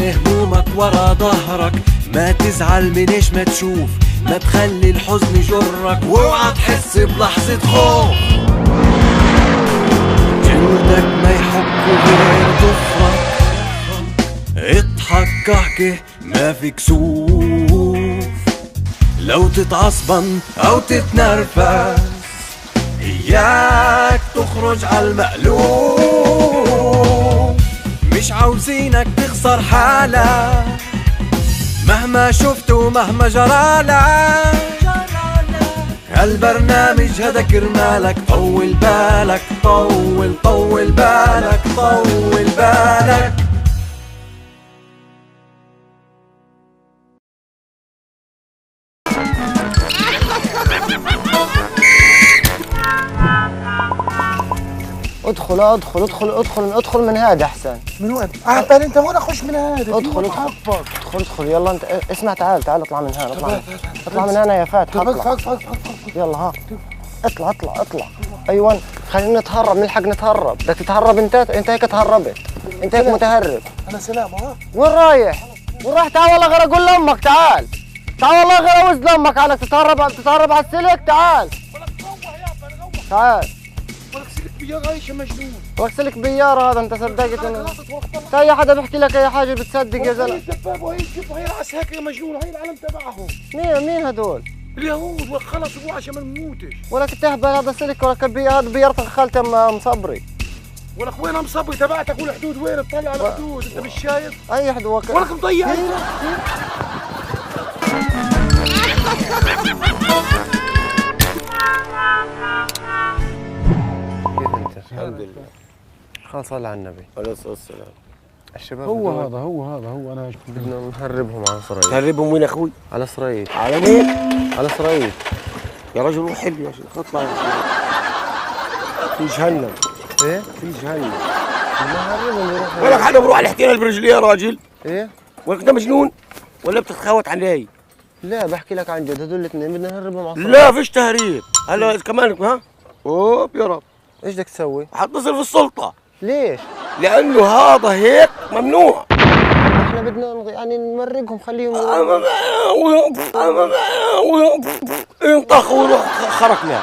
ارمي همومك ورا ظهرك، ما تزعل من ايش ما تشوف، ما تخلي الحزن يجرك، واوعى تحس بلحظة خوف. جلدك ما يحك غير ضفرك، اضحك احكي ما في كسوف. لو تتعصبن او تتنرفز اياك تخرج عالمألوف. مش عاوزينك تخسر حالك مهما شفت ومهما جرالك. هالبرنامج هذا كرمالك، طول بالك طول بالك طول بالك. ادخل من هذا احسن. من وين؟ عبال انت وين اخش من هذا؟ ادخل يلا انت. اسمع تعال اطلع من هنا. اطلع من هنا يا فاتح. يلا ها اطلع. ايوه خلينا نتهرب، نلحق نتهرب. بدك تتهرب انت هيك تهربت. انت هيك متهرب. انا سلام ها. وين رايح؟ تعال والله غير اقول لامك. تعال والله غير اوز لامك عليك تتهرب على السلك. تعال بيار ايش مجنون. وكسلك بيارة هذا. انت صدقت انه اي حدا بيحكي لك اي حاجه بتصدق يا زلمه. هي الدباب وهي الجب وهي العس هيك يا مجنون. هي العلم تبعهم. مين هدول؟ اليهود. خلص ابوه عشان ما نموتش. ولك تهبل هذا سلك ولك هذا بيارة خالتي مصبري. ولك وين مصبري تبعتك والحدود وين؟ تطلع على الحدود انت مش شايف؟ اي حد ولك مضيع. الحمد لله. خلاص صلى على النبي عليه الصلاه والسلام. الشباب هو هذا انا بدنا نهربهم على اسرائيل. تهربهم وين يا اخوي؟ على اسرائيل. على مين؟ على اسرائيل. يا رجل روح حل يا شيخ. اطلع في جهنم. ايه؟ في جهنم. نهربهم يروحوا. ولك حدا بروح على الاحتلال برجليه يا راجل؟ ايه؟ ولك انت مجنون ولا بتتخوت علي؟ لا بحكي لك عن جد. هذول الاثنين بدنا نهربهم على اسرائيل. لا فيش تهريب. هلا كمان ها؟ اوب يا رب. ايش بدك تسوي؟ حتصل في السلطة. ليش؟ لأنه هذا هيك ممنوع. احنا بدنا يعني نمرقهم خليهم ينطخ ويروح خرقنا.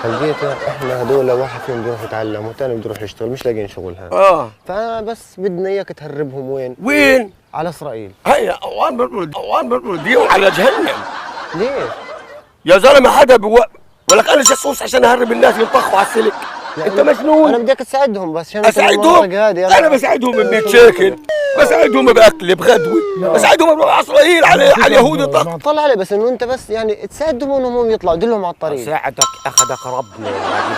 لقيتها احنا هذول واحد فيهم بيروح يتعلم والثاني بده يروح يشتغل، مش لاقيين شغل هذا. فانا بس بدنا اياك تهربهم وين؟ على اسرائيل. هيا اوان بيوديهم على جهنم. ليش؟ يا زلمه حدا ولك انا جاسوس عشان اهرب الناس ينطخوا على السلك. يعني انت مجنون. انا بدك تساعدهم بس عشان اساعدهم. انا بساعدهم ب 100 شيكل، بساعدهم باكل بغدوه، بساعدهم بروح على اسرائيل على اليهود ينطخوا. طلع عليه بس انه انت بس يعني تساعدهم انهم يطلعوا دلهم على الطريق. ساعدك اخذك ربنا يا راجل.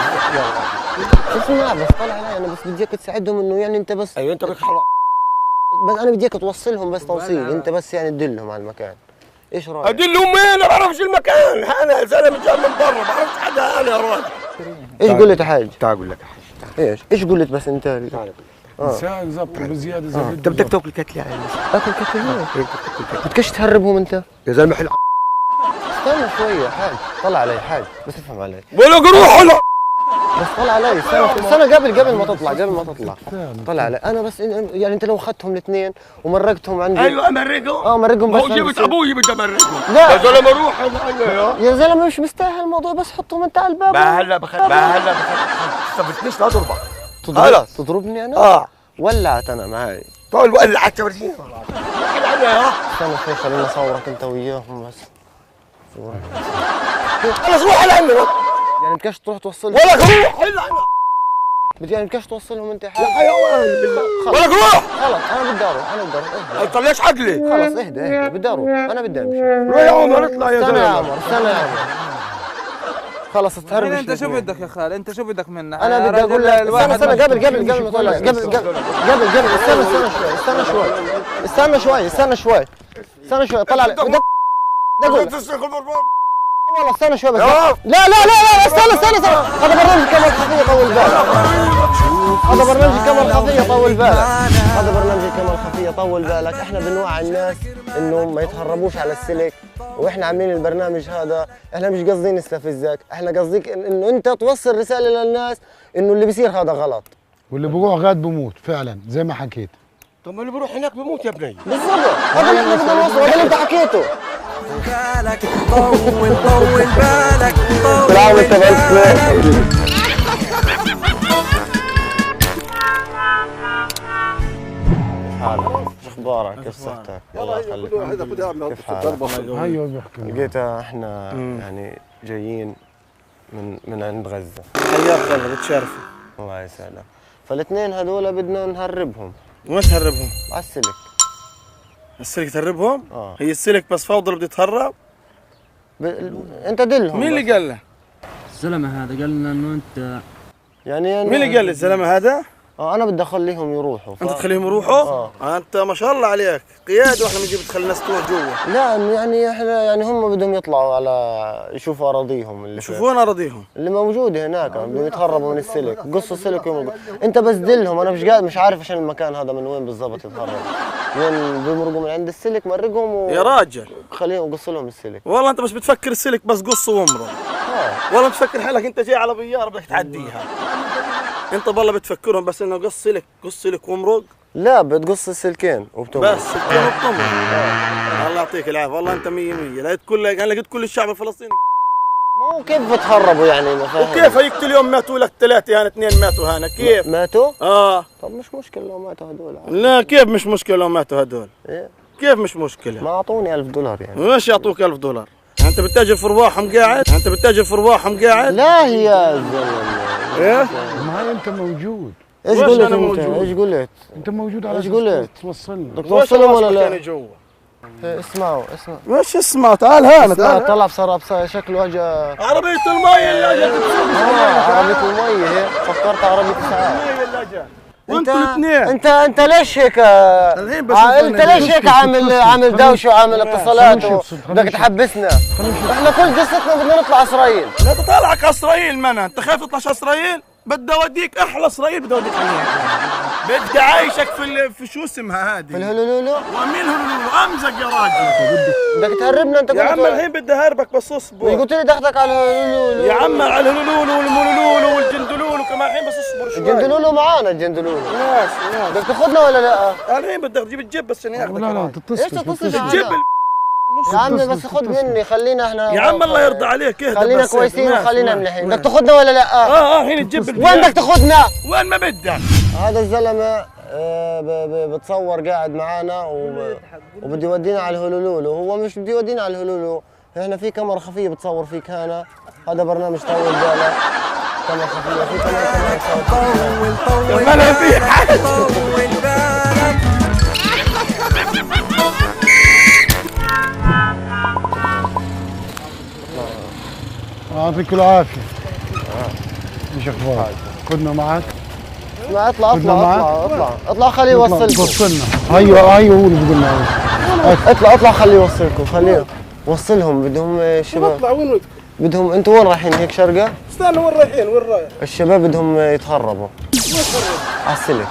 اسمع بس طلع علي انا بس بدي اياك تساعدهم انه يعني انت بس. ايوه انت بس انا بدي اياك توصلهم بس توصيل. انت بس يعني تدلهم على المكان. ايش رايك؟ ادلهم وين؟ ما بعرفش المكان. انا زلمه جاي من برا ما بعرفش حدا. انا يا راجل ايش قلت يا حاج؟ تعال اقول لك يا حاج. ايش قلت بس انت؟ تعال ساعة زبط بزيادة زي انت بدك تاكل كتله يعني. اكل كتله ليه؟ بدكش تهربهم انت؟ يا زلمه حلو. استنى شوية يا حاج. طلع علي حاج بس افهم علي. ولا روح ولا بس طلع علي. استنى قبل ما تطلع. طلع علي انا بس يعني انت لو اخذتهم الاثنين ومرقتهم عندي. ايوه امرقهم. مرقهم بس. هو جبت ابوي بدي امرقهم. لا يا زلمه روح يا زلمه مش مستاهل الموضوع. بس حطهم انت على الباب. هلا استفدتنيش لا تضربك. خلاص تضربني انا؟ ولعت انا معاي. طول ولعت ورجينا. استنى شوي خليني اصورك انت وياهم بس. خلص روح لعنه. يعني بدكش تروح توصلهم؟ ولا روح لعنه. يعني بدكش توصلهم انت يا حيوان بالله. ولا روح. خلص انا بدي اروح. اهدى. طلعش عقلي. خلص اهدى بدي اروح. انا بدي امشي. روح يا عمر اطلع يا زلمه. استنى يا عمر. خلص تهرب. انت شو بدك يا خال؟ انت شو بدك منا؟ انا بدي اقول لك استنى قبل ما تطلع. قبل استنى شوي طلع عليك. بدي اقول والله استنى شوي بس. لا استنى. هذا برنامج كاميرا خفية طول بالك. احنا بنوعي الناس انه ما يتهربوش على السلك. واحنا عاملين البرنامج هذا احنا مش قاصدين نستفزك. احنا قصديك انه انت توصل رسالة للناس انه اللي بيصير هذا غلط. واللي بيقع غاد بموت فعلا زي ما حكيت. طب ما اللي بيروح هناك بيموت يا بني. بالضبط، هذا اللي احنا بدنا نوصله، هذا اللي انت حكيته. بالك طول بالك طول كل عام وانت بألف خير. حالك؟ شو اخبارك؟ كيف صحتك؟ الله يخليك. كيف حالك؟ ايوه بيحكي. لقيتها احنا يعني جايين من عند غزة. حياك الله بتشرفوا. الله يسعدك. فالاثنين هذول بدنا نهربهم وين تهربهم؟ على السلك. السلك تهربهم؟ اه هي السلك بس فوضى اللي بده يتهرب؟ انت دلهم. مين اللي قال له؟ الزلمه هذا قال لنا انه انت يعني مين اللي قال لي الزلمه هذا؟ انا بدي اخليهم يروحوا انت تخليهم يروحوا؟ انت ما شاء الله عليك قيادة واحنا بنجيب تخلي الناس تروح جوا. لا يعني احنا يعني هم بدهم يطلعوا على يشوفوا اراضيهم اللي يشوفون اراضيهم اللي موجوده هناك، بدهم يتهربوا من السلك، قصوا السلك ويمرقوا. انت بس دلهم، انا مش عارف عشان المكان هذا من وين بالضبط يتهربوا. وين بيمرقوا من عند السلك مرقهم يا راجل خليهم قصوا لهم السلك. والله انت مش بتفكر السلك بس قص وامرق. والله بتفكر حالك انت جاي على بيار بدك تعديها. انت بالله بتفكرهم بس انه قص سلك وامرق. لا بتقص السلكين وبتمرق. بس سلكين وبتمرق. الله يعطيك العافيه والله انت 100 لقيت انا لقيت كل الشعب الفلسطيني. مو كيف بتهربوا يعني ما فاهم. وكيف هيك كل يوم ماتوا لك 3 هنا 2 ماتوا هنا كيف؟ ماتوا؟ طب مش مشكلة لو ماتوا هدول. لا كيف مش مشكلة لو ماتوا هدول؟ إيه؟ كيف مش مشكلة؟ ما اعطوني $1000 يعني. وش يعطوك $1000؟ انت بتتاجر في ارواحهم قاعد؟ لا هي يا زلمة. ايه؟ ما انت موجود. ايش وش قلت أنا انت؟ موجود؟ ايش قلت؟ انت موجود على إيش قلت؟ توصلنا. بدك توصلهم ولا لا؟ كان جوا اسمعوا وش اسمع تعال هنا تعال طلع بصراحة شكله اجى عربية المي اللي اجت عربية المية هيك، فكرت عربية اسعاف. المي اللي اجت وانتوا الاثنين انت ليش هيك؟ الحين بس انت ليش هيك عامل دوشه وعامل اتصالات بدك تحبسنا؟ احنا كل قصتنا بدنا نطلع اسرائيل. لا تطلعك على اسرائيل منى انت خايف تطلعش اسرائيل؟ بدي اوديك احلى اسرائيل بدي اوديك عليها. بدي عايشك في شو اسمها هذه؟ في الهلولولو؟ ومين هلولولو؟ امزق يا راجل. بدك تهربنا انت؟ يا عم الحين بدي اهربك بس اصبر. قلت لي دخلك على الهلولولو. يا عم على الهلولولو والمولولولو والجندلولو كمان الحين بس اصبر شوي. الجندلولو معانا الجندلولو. ماشي بدك تاخذنا ولا لا؟ الحين بدك تجيب الجيب بس اني اخذك. لا ايش تتصل الجيب يا عمي بس خذ مني خلينا احنا يا عم الله يرضى عليك اهدى خلينا بس كويسين ماشي، وخلينا ماشي. مليحين. بدك تاخذنا ولا لا؟ الحين تجيب وين بدك تاخذنا؟ وين ما بدك. هذا الزلمه بتصور قاعد معانا وبده يودينا على الهلولولو. هو مش بده يودينا على الهلولولو، احنا في كاميرا خفيه بتصور فيك هنا. هذا برنامج طول بالك، كاميرا خفيه في كمان طول ما لا في حاجه. طول بالك. يعطيك العافيه. ايش اخبارك؟ خدنا معك. لا اطلع خليه يوصلكم. توصلنا. ايوه هو اللي بيقول اطلع خليه يوصلكم. خليه وصلهم. بدهم الشباب. اطلع وين بدهم انتوا وين رايحين هيك شرقه؟ استنى وين رايحين وين رايح؟ الشباب بدهم يتهربوا على السلك.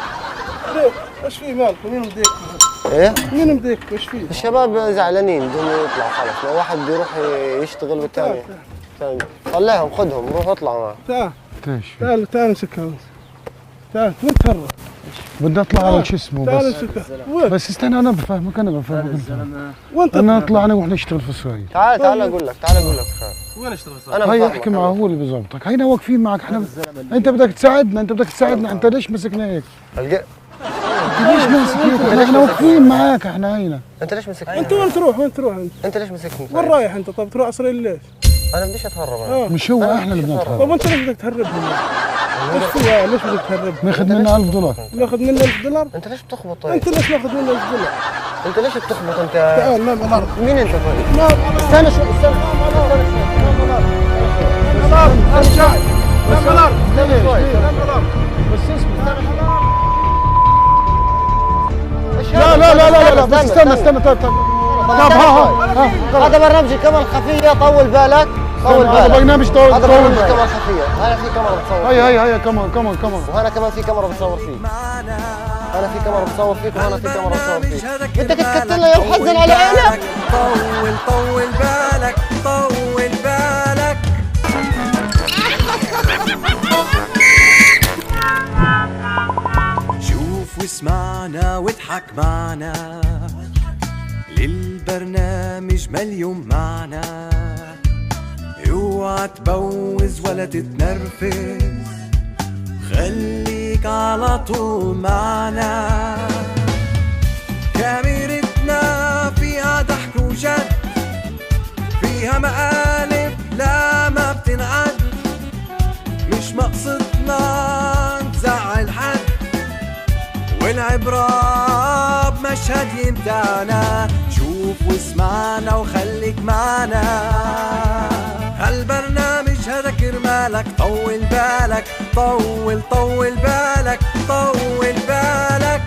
ليه؟ ايش في مالكم؟ مين مديك؟ ايه؟ مين مديك؟ ايش في؟ الشباب زعلانين بدهم يطلعوا خلص. لو واحد بيروح يشتغل والثاني طلعهم خذهم روح اطلعوا معه. تعال امسكها. تعال وين تهرب؟ بدي اطلع على شو اسمه تعال بس امسكها. بس استنى انا بفهمك وين انا اطلع انا واحنا نشتغل في اسرائيل. تعال اقول لك وين اشتغل؟ انا هيا احكي معه هو اللي بيظبطك. هينا واقفين معك احنا. انت بدك تساعدنا انت ليش مسكنا هيك؟ ليش ماسك هيك؟ احنا واقفين معك احنا هينا. انت ليش مسكتني؟ انت وين تروح انت ليش مسكتني؟ وين رايح انت؟ طب تروح اسرائيل ليش؟ انا بديش اتهرب. مش هو احنا اللي بدنا نتهرب. طب انت ليش بدك تهربهم؟ ايش في ليش بدك تهربهم؟ ناخذ منه $1000. ناخذ منه $1000؟ انت ليش بتخبط طيب؟ انت ليش ناخذ منه $1000؟ انت ليش بتخبط انت؟ تعال نام على الارض. مين انت طيب؟ نام استنى شوي استنى بس اسمع. لا بس استنى هذا برنامج كاميرا خفيه. طول بالك هذا برنامج طول هذا برنامج بالك. كاميرا خفيه. هنا في كاميرا بتصور هيا كمان وهنا كمان في كاميرا بتصور فيك. هنا في كاميرا بتصور فيك وهنا في كاميرا بتصور فيك. بدك تكتلنا يا محزن على عينك. طول بالك طول بالك. شوف شوف واسمعنا واضحك معنا، للبرنامج مليون معنى. اوعى تبوز ولا تتنرفز، خليك على طول معنا. كاميرتنا فيها ضحك وجد، فيها مقالب لا ما بتنعد، مش مقصدنا نزعل حد، والعبرة بمشهد يمتعنا. شوف واسمعنا وخليك معنا، هالبرنامج هذا كرمالك. طول بالك طول بالك طول بالك.